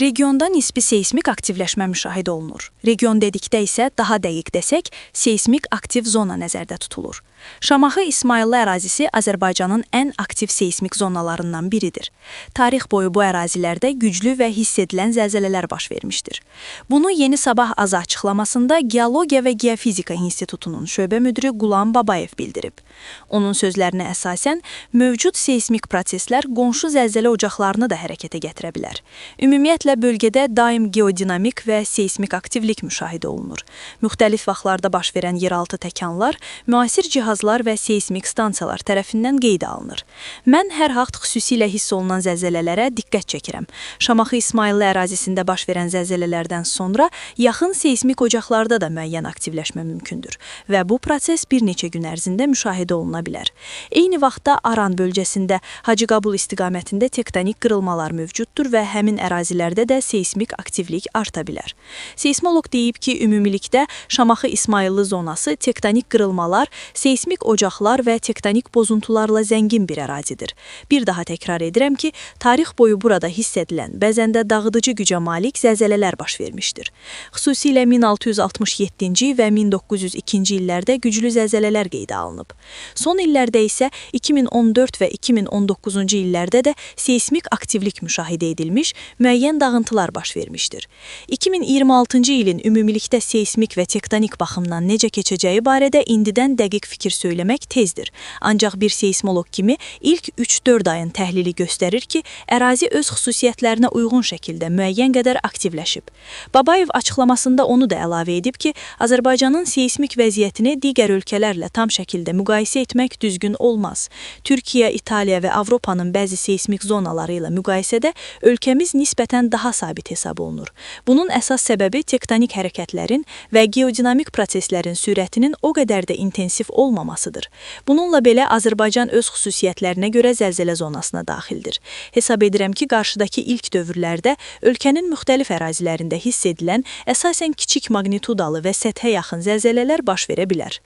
Regionda nisbi seismik aktivləşmə müşahidə olunur. Region dedikdə isə daha dəqiq desək, seismik aktiv zona nəzərdə tutulur. Şamaxı İsmayıllı ərazisi Azərbaycanın ən aktiv seismik zonalarından biridir. Tarix boyu bu ərazilərdə güclü və hiss edilən zəlzələlər baş vermişdir. Bunu Yeni Sabah azı açıqlamasında Geologiya və Geofizika İnstitutunun şöbə müdiri Qulam Babayev bildirib. Onun sözlərinə əsasən, mövcud seismik proseslər qonşu zəlzələ ocaqlarını da hərəkətə gətirə bilər. Ümumiyyətlə, bölgədə daim geodinamik və seismik aktivlik müşahidə olunur. Müxtəlif vaxtlarda baş verən yeraltı təkanlar, müasir cihazlar və seismik stansiyalar tərəfindən qeydə alınır. Mən hər vaxt xüsusilə hiss olunan zəlzələlərə diqqət çəkirəm. Şamaxı İsmayıllı ərazisində baş verən zəlzələlərdən sonra yaxın seismik ocaqlarda da müəyyən aktivləşmə mümkündür və bu proses bir neçə gün ərzində müşahidə oluna bilər. Eyni vaxtda Aran bölgəsində Hacıqabul istiqamətində tektonik qırılmalar mövcuddur və həmin ərazilərdə də seismik aktivlik arta bilər. Seismoloq deyib ki, ümumilikdə Şamaxı İsmayıllı zonası tektonik qırılmalar, seismik ocaqlar və tektonik bozuntularla zəngin bir ərazidir. Bir daha təkrar edirəm ki, tarix boyu burada hiss edilən, bəzən də dağıdıcı gücə malik zəlzələlər baş vermişdir. Xüsusilə 1667-ci və 1902-ci illərdə güclü zəlzələlər qeydə alınıb. Son illərdə isə 2014 və 2019-cu illərdə də seismik aktivlik müşahidə edilmiş, müəyyən dağıntılar baş vermişdir. 2026-cı ilin ümumilikdə seismik və tektonik baxımdan necə keçəcəyi barədə indidən dəqiq fikir söyləmək tezdir. Ancaq bir seismoloq kimi ilk 3-4 ayın təhlili göstərir ki, ərazi öz xüsusiyyətlərinə uyğun şəkildə müəyyən qədər aktivləşib. Babayev açıqlamasında onu da əlavə edib ki, Azərbaycanın seismik vəziyyətini digər ölkələrlə tam şəkildə müqayisə etmək düzgün olmaz. Türkiyə, İtaliya və Avropanın bəzi seismik zonaları ilə müqayisədə ölkəmiz nisbətən daha sabit hesab olunur. Bunun əsas səbəbi tektonik hərəkətlərin və geodinamik proseslərin sürətinin o qədər də intensiv olmamasıdır. Bununla belə Azərbaycan öz xüsusiyyətlərinə görə zəlzələ zonasına daxildir. Hesab edirəm ki, qarşıdakı ilk dövrlərdə ölkənin müxtəlif ərazilərində hiss edilən əsasən kiçik magnitudalı və səthə yaxın zəlzələlər baş verə bilər.